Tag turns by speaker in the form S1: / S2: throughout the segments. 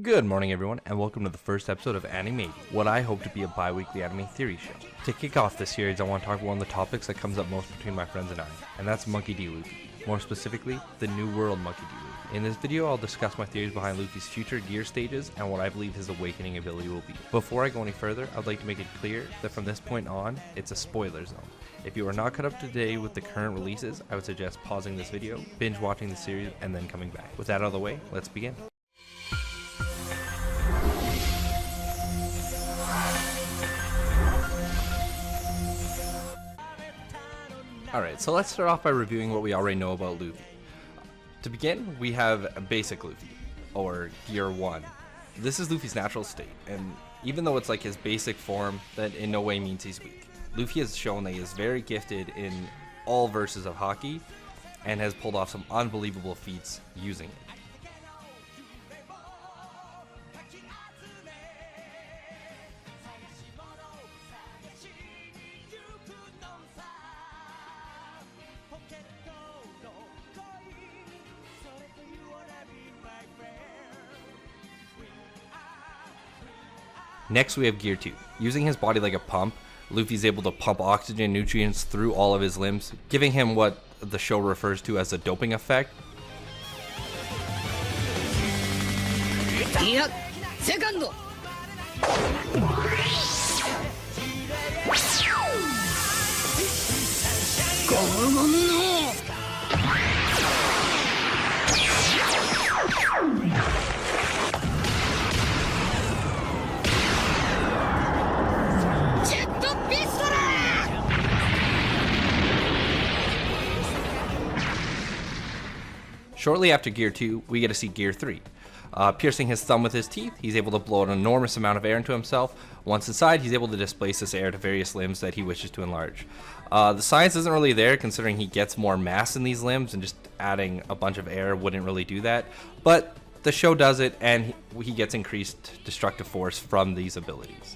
S1: Good morning everyone, and welcome to the first episode of Ani-Mabi, what I hope to be a bi-weekly anime theory show. To kick off this series, I want to talk about one of the topics that comes up most between my friends and I, and that's Monkey D. Luffy. More specifically, the New World Monkey D. Luffy. In this video, I'll discuss my theories behind Luffy's future gear stages and what I believe his awakening ability will be. Before I go any further, I'd like to make it clear that from this point on, it's a spoiler zone. If you are not caught up to date with the current releases, I would suggest pausing this video, binge watching the series, and then coming back. With that out of the way, let's begin. Alright, so let's start off by reviewing what we already know about Luffy. To begin, we have a basic Luffy, or Gear 1. This is Luffy's natural state, and even though it's like his basic form, that in no way means he's weak. Luffy has shown that he is very gifted in all verses of Haki, and has pulled off some unbelievable feats using it. Next we have Gear 2. Using his body like a pump, Luffy's able to pump oxygen and nutrients through all of his limbs, giving him what the show refers to as a doping effect. Shortly after Gear 2, we get to see Gear 3. Piercing his thumb with his teeth, he's able to blow an enormous amount of air into himself. Once inside, he's able to displace this air to various limbs that he wishes to enlarge. The science isn't really there, considering he gets more mass in these limbs, and just adding a bunch of air wouldn't really do that. But the show does it, and he gets increased destructive force from these abilities.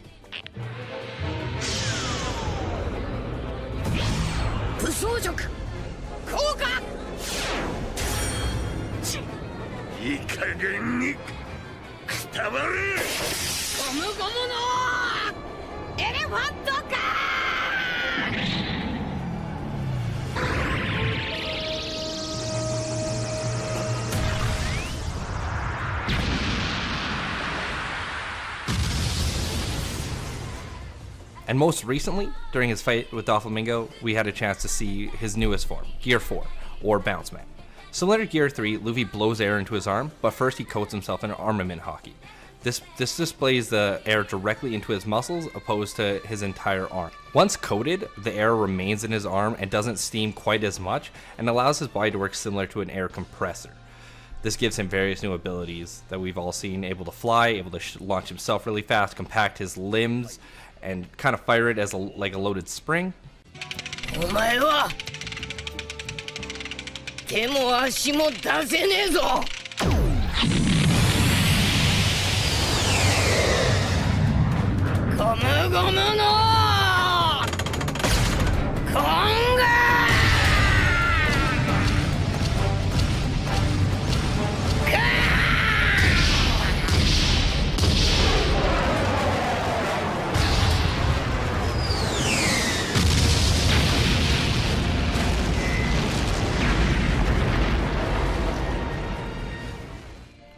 S1: And most recently, during his fight with Doflamingo, we had a chance to see his newest form, Gear 4, or Bounce Man. Similar to Gear 3, Luffy blows air into his arm, but first he coats himself in armament Haki. This displays the air directly into his muscles, opposed to his entire arm. Once coated, the air remains in his arm and doesn't steam quite as much, and allows his body to work similar to an air compressor. This gives him various new abilities that we've all seen, able to fly, able to launch himself really fast, compact his limbs, and kind of fire it as like a loaded spring.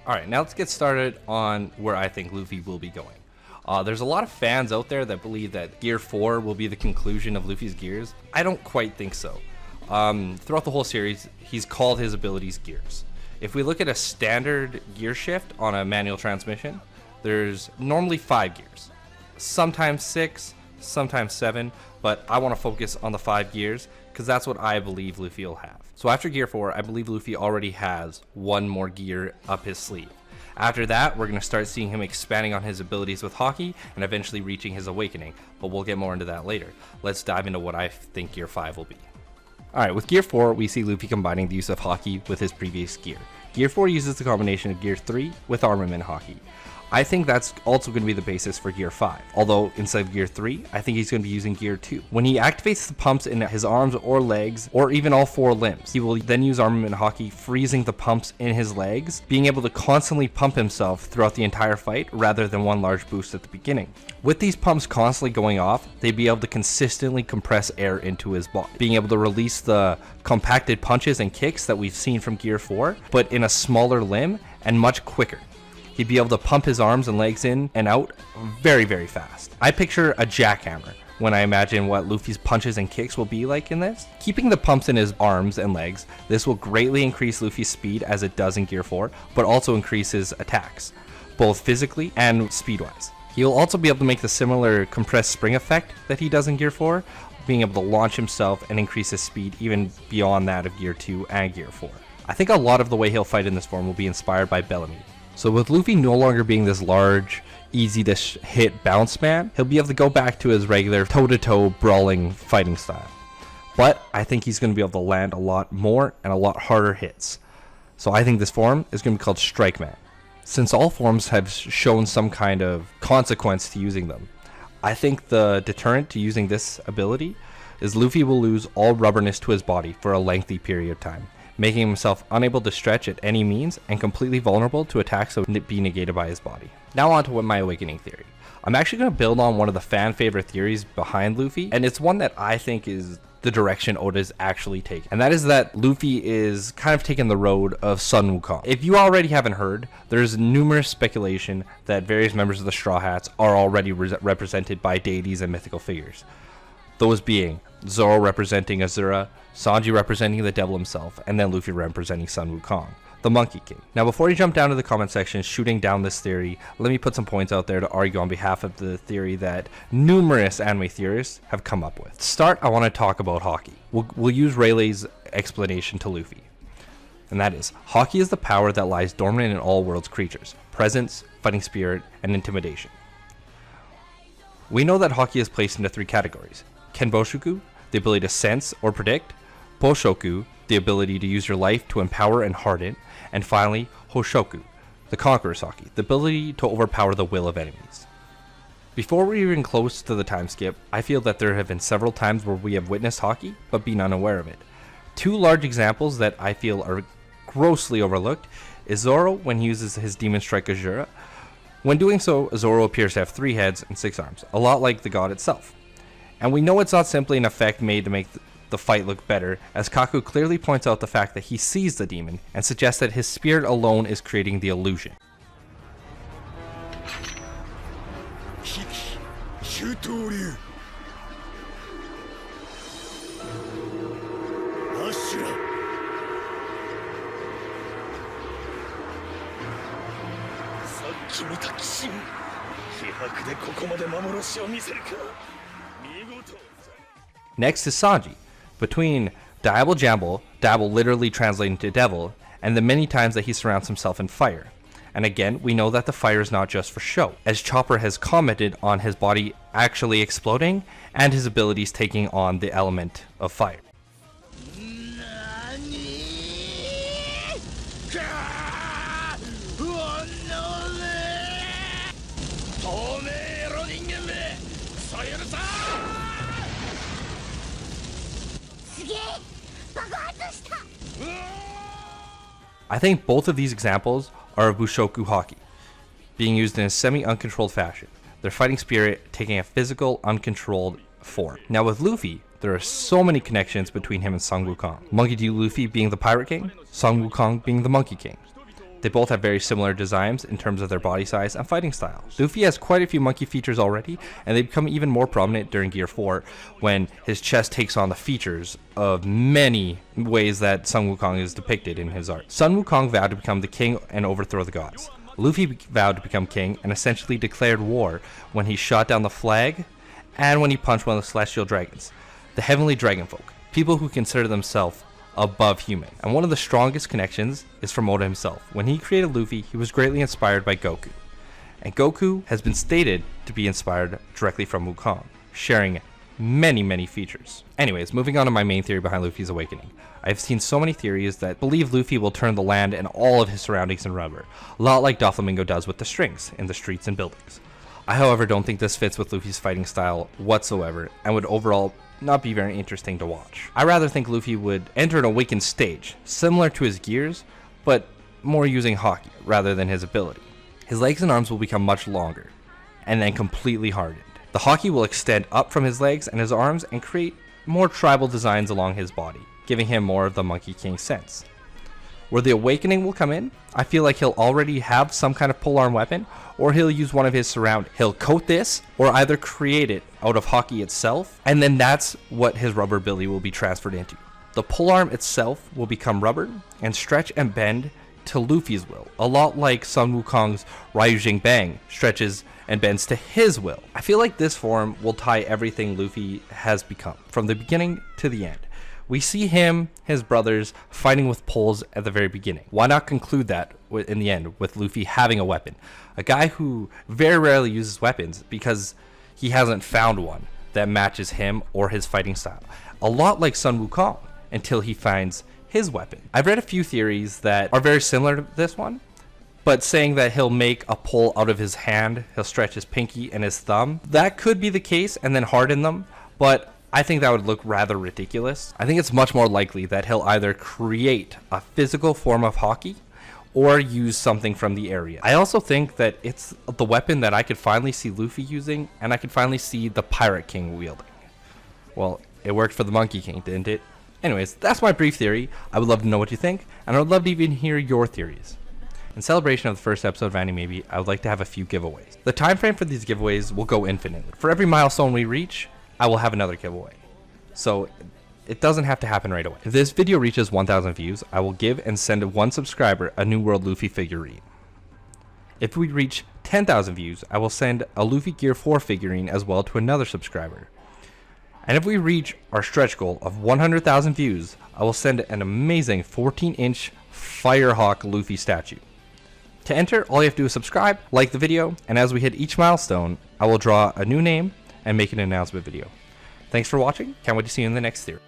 S1: Alright, now let's get started on where I think Luffy will be going. There's a lot of fans out there that believe that Gear 4 will be the conclusion of Luffy's gears. I don't quite think so. Throughout the whole series, he's called his abilities gears. If we look at a standard gear shift on a manual transmission, there's normally 5 gears. Sometimes 6, sometimes 7, but I want to focus on the 5 gears because that's what I believe Luffy will have. So after Gear 4, I believe Luffy already has one more gear up his sleeve. After that, we're going to start seeing him expanding on his abilities with Haki and eventually reaching his awakening, but we'll get more into that later. Let's dive into what I think Gear 5 will be. Alright, with Gear 4, we see Luffy combining the use of Haki with his previous gear. Gear 4 uses the combination of Gear 3 with Armament Haki. I think that's also going to be the basis for Gear 5. Although instead of Gear 3, I think he's going to be using Gear 2. When he activates the pumps in his arms or legs, or even all 4 limbs, he will then use Armament Haki, freezing the pumps in his legs, being able to constantly pump himself throughout the entire fight rather than one large boost at the beginning. With these pumps constantly going off, they'd be able to consistently compress air into his body, being able to release the compacted punches and kicks that we've seen from Gear 4, but in a smaller limb and much quicker. He'd be able to pump his arms and legs in and out very, very fast. I picture a jackhammer when I imagine what Luffy's punches and kicks will be like in this. Keeping the pumps in his arms and legs, this will greatly increase Luffy's speed as it does in Gear 4, but also increase his attacks, both physically and speed-wise. He'll also be able to make the similar compressed spring effect that he does in Gear 4, being able to launch himself and increase his speed even beyond that of Gear 2 and Gear 4. I think a lot of the way he'll fight in this form will be inspired by Bellamy. So with Luffy no longer being this large, easy to hit bounce man, he'll be able to go back to his regular toe-to-toe brawling fighting style. But I think he's going to be able to land a lot more and a lot harder hits. So I think this form is going to be called Strike Man. Since all forms have shown some kind of consequence to using them, I think the deterrent to using this ability is Luffy will lose all rubberness to his body for a lengthy period of time, making himself unable to stretch at any means and completely vulnerable to attacks that would be negated by his body. Now on to my awakening theory. I'm actually going to build on one of the fan favorite theories behind Luffy, and it's one that I think is the direction Oda's actually taking. And that is that Luffy is kind of taking the road of Sun Wukong. If you already haven't heard, there's numerous speculation that various members of the Straw Hats are already represented by deities and mythical figures. Those being Zoro representing Azura, Sanji representing the devil himself, and then Luffy representing Sun Wukong, the Monkey King. Now before you jump down to the comment section shooting down this theory, let me put some points out there to argue on behalf of the theory that numerous anime theorists have come up with. To start, I want to talk about Haki. We'll use Rayleigh's explanation to Luffy. And that is, Haki is the power that lies dormant in all world's creatures: presence, fighting spirit, and intimidation. We know that Haki is placed into 3 categories: Kenboshoku, the ability to sense or predict; Boshoku, the ability to use your life to empower and harden; and finally, Hoshoku, the Conqueror's Haki, the ability to overpower the will of enemies. Before we're even close to the time skip, I feel that there have been several times where we have witnessed Haki, but been unaware of it. 2 large examples that I feel are grossly overlooked is Zoro when he uses his Demon Strike Azura. When doing so, Zoro appears to have 3 heads and 6 arms, a lot like the god itself. And we know it's not simply an effect made to make the fight look better, as Kaku clearly points out the fact that he sees the demon and suggests that his spirit alone is creating the illusion. Next is Sanji. Between Diable Jamble, Dabble literally translating to devil, and the many times that he surrounds himself in fire. And again, we know that the fire is not just for show, as Chopper has commented on his body actually exploding and his abilities taking on the element of fire. I think both of these examples are of Bushoku Haki, being used in a semi-uncontrolled fashion, their fighting spirit taking a physical, uncontrolled form. Now with Luffy, there are so many connections between him and Son Wukong. Monkey D. Luffy being the Pirate King, Son Wukong being the Monkey King. They both have very similar designs in terms of their body size and fighting style. Luffy has quite a few monkey features already, and they become even more prominent during Gear 4 when his chest takes on the features of many ways that Sun Wukong is depicted in his art. Sun Wukong vowed to become the king and overthrow the gods. Luffy vowed to become king and essentially declared war when he shot down the flag and when he punched one of the celestial dragons, the heavenly dragon folk, people who consider themselves above human. And one of the strongest connections is from Oda himself. When he created Luffy, he was greatly inspired by Goku. And Goku has been stated to be inspired directly from Wukong, sharing many features. Anyways, moving on to my main theory behind Luffy's awakening. I've seen so many theories that believe Luffy will turn the land and all of his surroundings in rubber, a lot like Doflamingo does with the strings in the streets and buildings. I, however, don't think this fits with Luffy's fighting style whatsoever and would overall not be very interesting to watch. I rather think Luffy would enter an awakened stage, similar to his gears, but more using Haki rather than his ability. His legs and arms will become much longer, and then completely hardened. The Haki will extend up from his legs and his arms and create more tribal designs along his body, giving him more of the Monkey King sense. Where the awakening will come in, I feel like he'll already have some kind of polearm weapon, or he'll use one of his surroundings. He'll coat this, or either create it out of Haki itself, and then that's what his rubber ability will be transferred into. The polearm itself will become rubber, and stretch and bend to Luffy's will, a lot like Sun Wukong's Ryujing Bang stretches and bends to his will. I feel like this form will tie everything Luffy has become, from the beginning to the end. We see him, his brothers, fighting with poles at the very beginning. Why not conclude that in the end with Luffy having a weapon? A guy who very rarely uses weapons because he hasn't found one that matches him or his fighting style. A lot like Sun Wukong until he finds his weapon. I've read a few theories that are very similar to this one, but saying that he'll make a pole out of his hand, he'll stretch his pinky and his thumb. That could be the case and then harden them, but I think that would look rather ridiculous. I think it's much more likely that he'll either create a physical form of Haki or use something from the area. I also think that it's the weapon that I could finally see Luffy using, and I could finally see the Pirate King wielding. Well, it worked for the Monkey King, didn't it? Anyways, that's my brief theory. I would love to know what you think, and I would love to even hear your theories. In celebration of the first episode of Ani-Mabi, I would like to have a few giveaways. The time frame for these giveaways will go infinitely. For every milestone we reach, I will have another giveaway. So it doesn't have to happen right away. If this video reaches 1,000 views, I will give and send one subscriber a new World Luffy figurine. If we reach 10,000 views, I will send a Luffy Gear 4 figurine as well to another subscriber. And if we reach our stretch goal of 100,000 views, I will send an amazing 14-inch Firehawk Luffy statue. To enter, all you have to do is subscribe, like the video, and as we hit each milestone, I will draw a new name and make an announcement video. Thanks for watching. Can't wait to see you in the next theory.